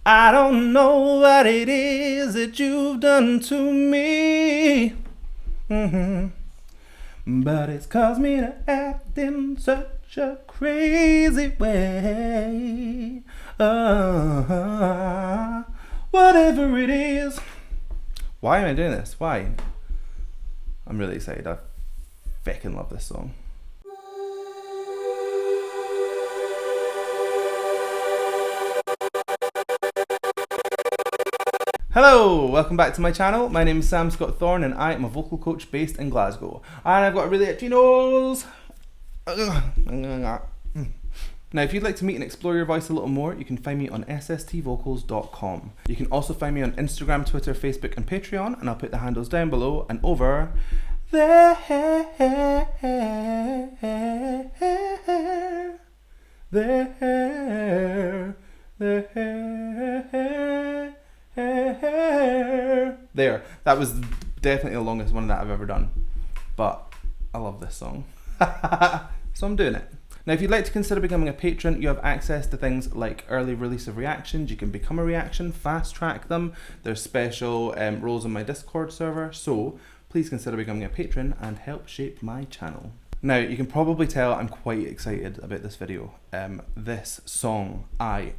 I don't know what it is that you've done to me. But it's caused me to act in such a crazy way. Whatever it is. Why am I doing this? Why? I'm really excited. I fucking love this song. Hello, welcome back to my channel. My name is Sam Scott-Thorne and I am a vocal coach based in Glasgow. And I've got a really itchy nose. Now, if you'd like to meet and explore your voice a little more, you can find me on sstVocals.com. You can also find me on Instagram, Twitter, Facebook and Patreon, and I'll put the handles down below and over there. There. That was definitely the longest one that I've ever done. But I love this song. So I'm doing it. Now, if you'd like to consider becoming a patron, you have access to things like early release of reactions. You can become a reaction, fast track them. There's special roles on my Discord server. So please consider becoming a patron and help shape my channel. Now, you can probably tell I'm quite excited about this video. This song I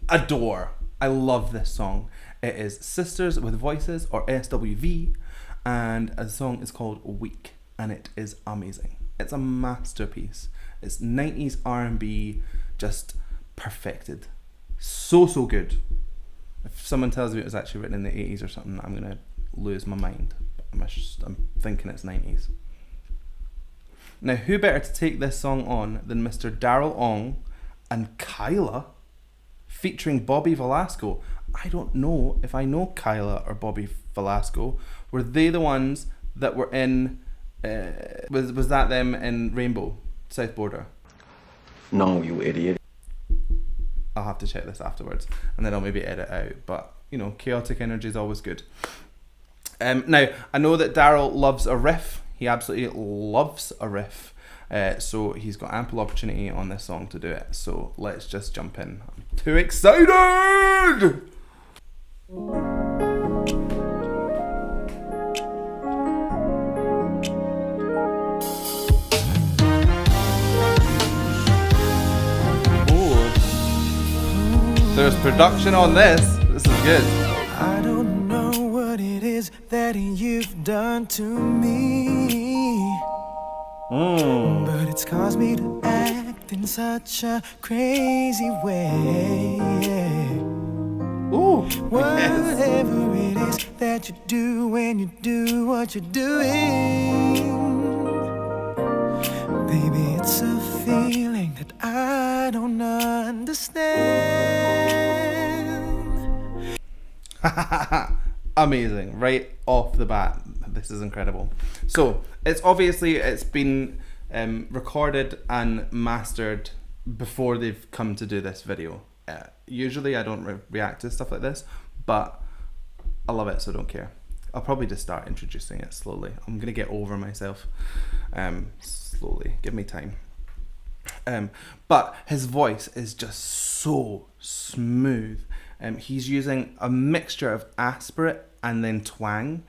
adore. I love this song. It is Sisters with Voices, or SWV, and the song is called Weak, and it is amazing. It's a masterpiece. It's 90s R&B, just perfected. So good. If someone tells me it was actually written in the 80s or something, I'm gonna lose my mind. I'm thinking it's 90s. Now, who better to take this song on than Mr. Daryl Ong and Kyla, featuring Bobby Velasco. I don't know if I know Kyla or Bobby Velasco. Were they the ones that were in, was that them in Rainbow, South Border? No, you idiot. I'll have to check this afterwards and then I'll maybe edit out, but you know, chaotic energy is always good. Now, I know that Daryl loves a riff. He absolutely loves a riff. So he's got ample opportunity on this song to do it. So let's just jump in. I'm too excited! Ooh. There's production on this. This is good. I don't know what it is that you've done to me. But it's caused me to act in such a crazy way. Ooh, whatever it is that you do when you do what you're doing, baby, it's a feeling that I don't understand. Amazing, right off the bat. This is incredible. So it's been recorded and mastered before they've come to do this video. Usually I don't react to stuff like this, but I love it, so I don't care. I'll probably just start introducing it slowly. I'm gonna get over myself slowly. Give me time. But his voice is just so smooth. He's using a mixture of aspirate and then twang.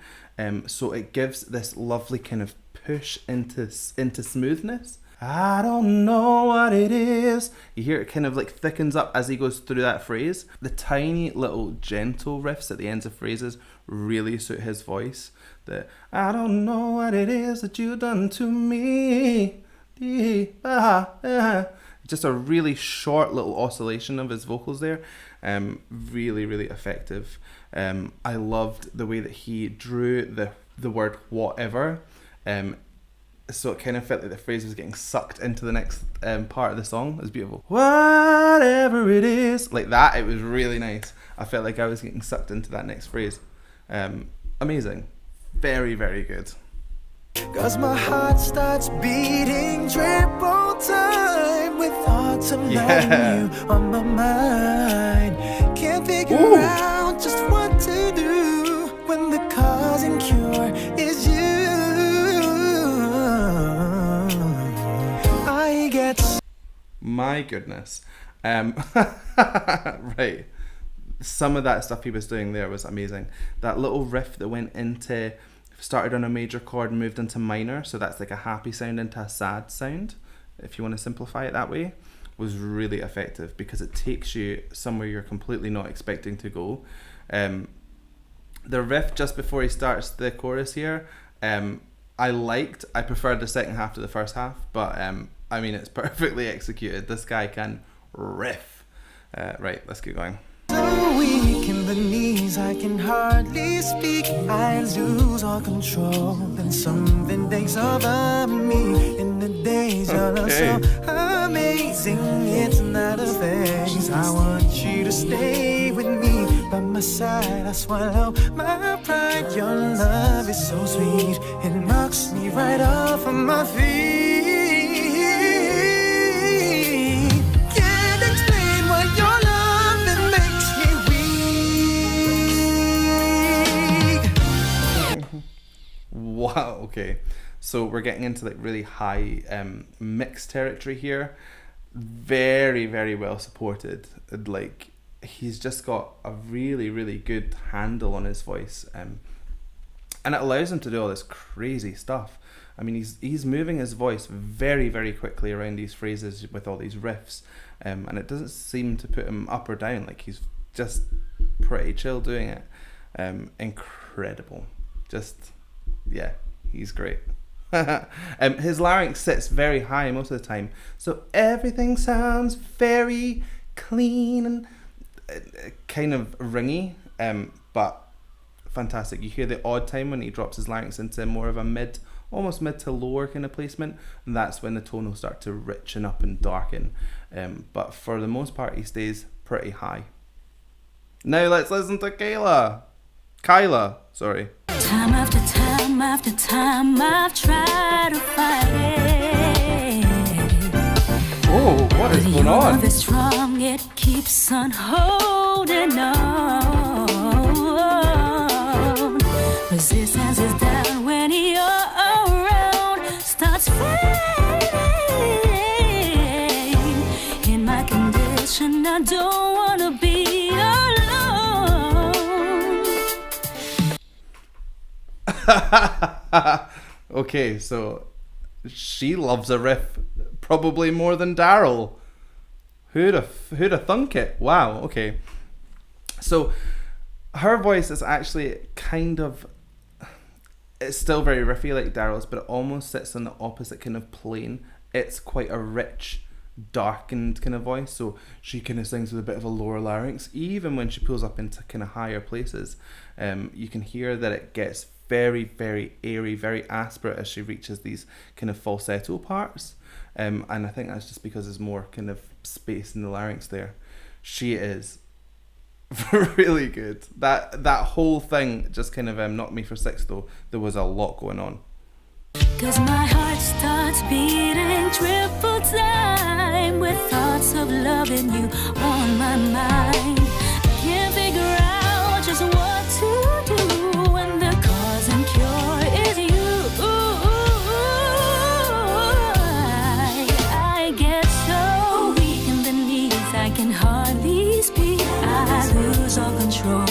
So it gives this lovely kind of push into smoothness. I don't know what it is. You hear it kind of like thickens up as he goes through that phrase. The tiny little gentle riffs at the ends of phrases really suit his voice. The I don't know what it is that you've done to me. Just a really short little oscillation of his vocals there. Really effective. I loved the way that he drew the word whatever. So it kind of felt like the phrase was getting sucked into the next part of the song. It was beautiful. Whatever it is. Like that, it was really nice. I felt like I was getting sucked into that next phrase. Amazing. Very good. 'Cause my heart starts beating triple time with thoughts of loving you on my mind. Can't figure out just what to do when the cause and cure is you. I get My goodness. Right. some of that stuff he was doing there was amazing. That little riff that went into, started on a major chord and moved into minor, so that's like a happy sound into a sad sound, if you want to simplify it that way, was really effective because it takes you somewhere you're completely not expecting to go. The riff just before he starts the chorus here, I preferred the second half to the first half, but I mean, it's perfectly executed. This guy can riff. Right, let's keep going. So weak in the knees, I can hardly speak. I lose all control, then something takes over me. In the days, your love so amazing, it's not a phase. I want you to stay with me, by my side. I swallow my pride. Your love is so sweet, it knocks me right off of my feet. Can't explain what your love, it makes me weak. Wow, okay. So we're getting into like really high mixed territory here. Very, very well supported. Like, he's just got a really, really good handle on his voice. And it allows him to do all this crazy stuff. I mean, he's moving his voice very, very quickly around these phrases with all these riffs. And it doesn't seem to put him up or down. Like, he's just pretty chill doing it. Incredible. Just, yeah, he's great. His larynx sits very high most of the time, so everything sounds very clean and kind of ringy, but fantastic. You hear the odd time when he drops his larynx into more of a almost mid to lower kind of placement, and that's when the tone will start to richen up and darken, but for the most part he stays pretty high. Now let's listen to Kyla, sorry. Time after time after time I've tried to fight it. Oh, what is going on? Love is strong, it keeps on holding on. Resistance is down when you're around. Starts fading. In my condition, I don't wanna be alone. Okay, so she loves a riff probably more than Daryl. Who'd have thunk it? Wow, okay. So her voice is actually it's still very riffy like Daryl's, but it almost sits on the opposite kind of plane. It's quite a rich, darkened kind of voice, so she kind of sings with a bit of a lower larynx. Even when she pulls up into kind of higher places, you can hear that it gets very, very airy, very aspirate as she reaches these kind of falsetto parts. And I think that's just because there's more kind of space in the larynx there. She is really good. That whole thing just kind of knocked me for six though. There was a lot going on. 'Cause my heart starts beating triple time with thoughts of loving you on my mind. I can't figure out just what to do when the cause and cure is you. I get so weak in the knees, I can hardly speak. I lose all control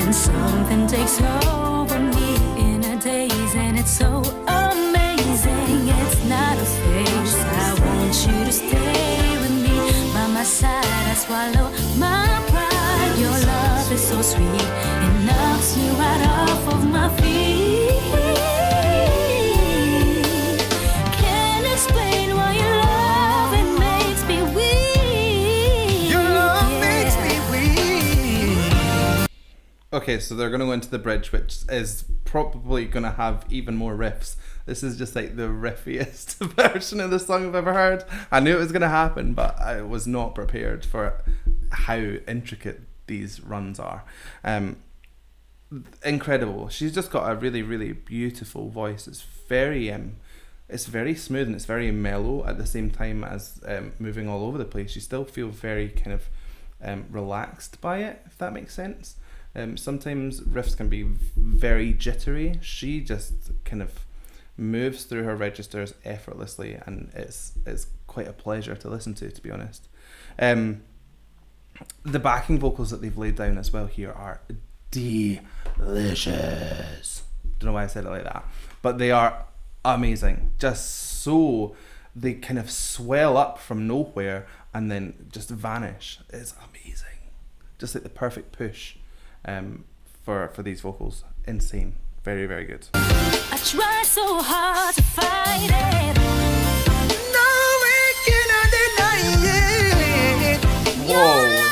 and something takes over me in a daze, and it's so amazing. It's not a phase. I want you to stay with me, by my side. I swallow my pride. Your love is so sweet, it knocks me right off of my feet. Can't explain why your love, it makes me weak. Your love makes me weak. Okay, so they're going to go into the bridge, which is probably going to have even more riffs. This is just like the riffiest version of the song I've ever heard. I knew it was going to happen, but I was not prepared for how intricate these runs are. Incredible. She's just got a really, really beautiful voice. It's very smooth and it's very mellow at the same time as moving all over the place. You still feel very kind of relaxed by it, if that makes sense. Sometimes riffs can be very jittery. She just kind of moves through her registers effortlessly, and it's quite a pleasure to listen to be honest. The backing vocals that they've laid down as well here are delicious. Don't know why I said it like that, but they are amazing. They kind of swell up from nowhere and then just vanish. It's amazing. Just like the perfect push for these vocals. Insane. Very, very good. I try so hard to fight it. No, we cannot deny it. Whoa.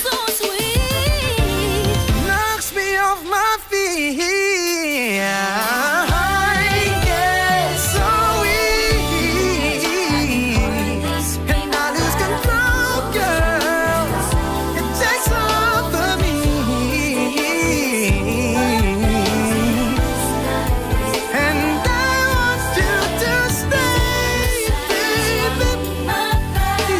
So sweet. Knocks me off my feet. I get so weak, and I lose control, girl. It takes over me, and I want you to stay, baby.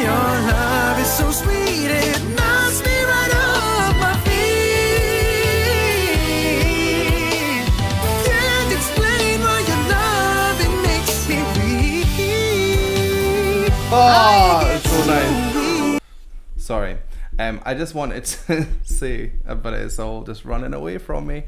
Your love is so sweet, it knocks me right off my feet. Can't explain why your love, it makes me weak. Oh, it's so nice. Sorry. I just wanted to say, but it's all just running away from me.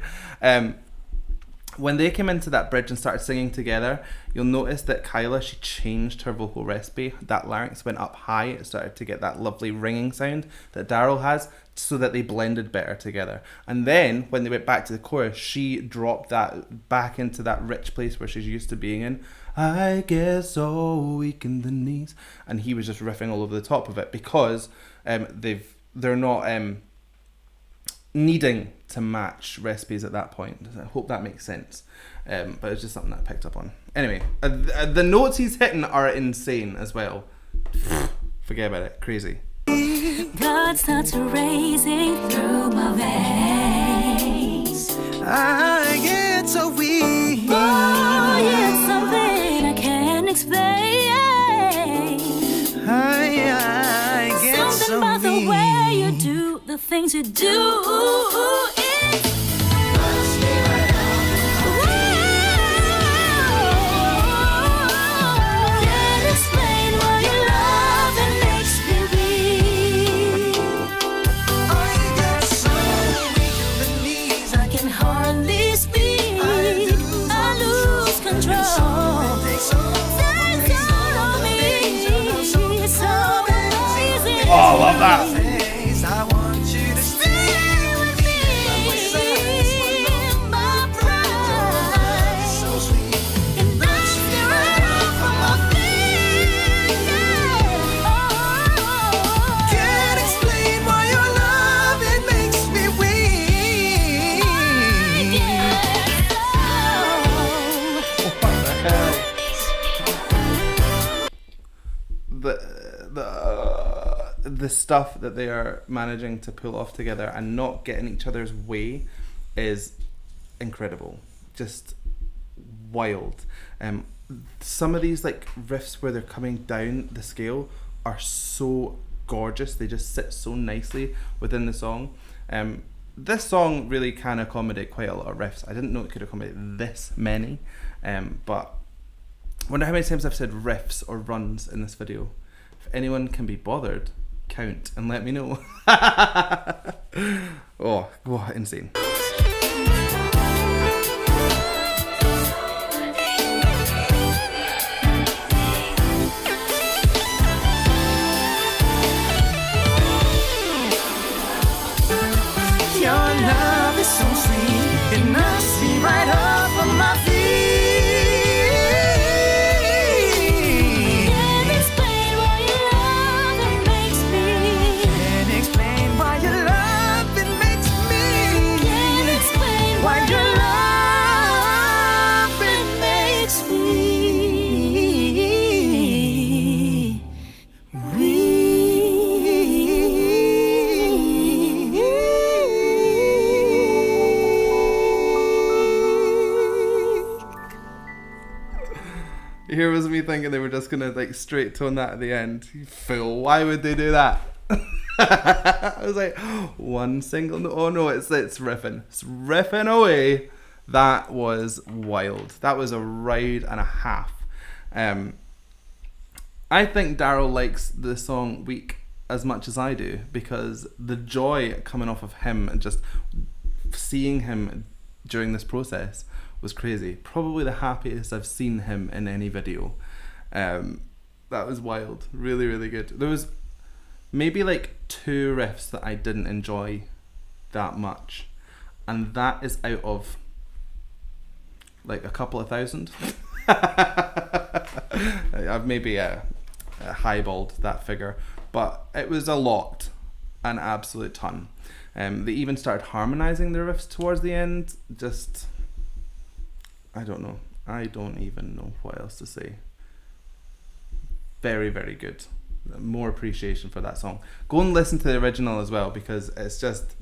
When they came into that bridge and started singing together, you'll notice that Kyla, she changed her vocal recipe. That larynx went up high. It started to get that lovely ringing sound that Daryl has, so that they blended better together. And then when they went back to the chorus, she dropped that back into that rich place where she's used to being in. I get so weak in the knees. And he was just riffing all over the top of it because they're not needing to match recipes at that point. I hope that makes sense. But it's just something that I picked up on. Anyway, the notes he's hitting are insane as well. Forget about it. Crazy. Blood starts racing through my veins. I get so weak. Oh, yeah, something I can't explain. I get Something so about the weak. way you do the things you do. Can't explain why your love, it makes me weak. I get so weak in the knees. I can hardly speak. I lose control. Takes all of me. It's so amazing. Oh, I love that. I want you to stay with me. My pride. So sweet. And that's the right from my fingers. Can't explain why your love, it makes me weak. What the hell? The stuff that they are managing to pull off together and not get in each other's way is incredible. Just wild. Some of these like riffs where they're coming down the scale are so gorgeous. They just sit so nicely within the song. This song really can accommodate quite a lot of riffs. I didn't know it could accommodate this many, but I wonder how many times I've said riffs or runs in this video. If anyone can be bothered, count and let me know. Oh, insane. Your love is so sweet. It knocks me right off of my feet. Can't explain why your love, it makes me. Can't explain why your love, it makes me. Can't explain Why your love, it makes me Here was me thinking they were just gonna like straight tone that at the end. You fool, why would they do that? I was like, one single note. Oh no, it's riffing. It's riffing away. That was wild. That was a ride and a half. I think Daryl likes the song Weak as much as I do, because the joy coming off of him and just seeing him during this process was crazy. Probably the happiest I've seen him in any video. That was wild. Really, really good. There was maybe like 2 riffs that I didn't enjoy that much, and that is out of like a couple of thousand. I've maybe highballed that figure, but it was a lot, an absolute ton. They even started harmonizing the riffs towards the end. Just, I don't know. I don't even know what else to say. Very, very good. More appreciation for that song. Go and listen to the original as well, because it's just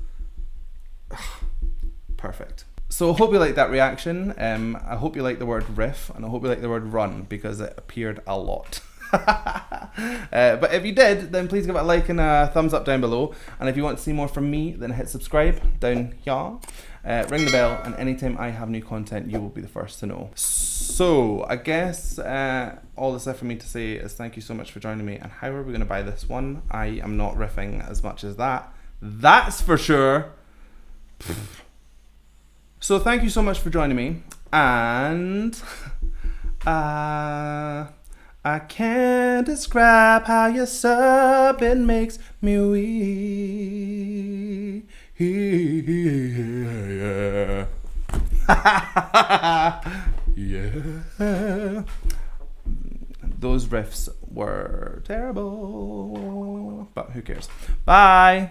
perfect. So I hope you like that reaction. I hope you like the word riff, and I hope you like the word run, because it appeared a lot. But if you did, then please give it a like and a thumbs up down below. And if you want to see more from me, then hit subscribe down here. Ring the bell, and anytime I have new content, you will be the first to know. So I guess all that's left for me to say is thank you so much for joining me. And how are we going to buy this one? I am not riffing as much as that. That's for sure. So thank you so much for joining me. And I can't describe how your subbing makes me weak. Yeah. Yeah. Those riffs were terrible, but who cares? Bye.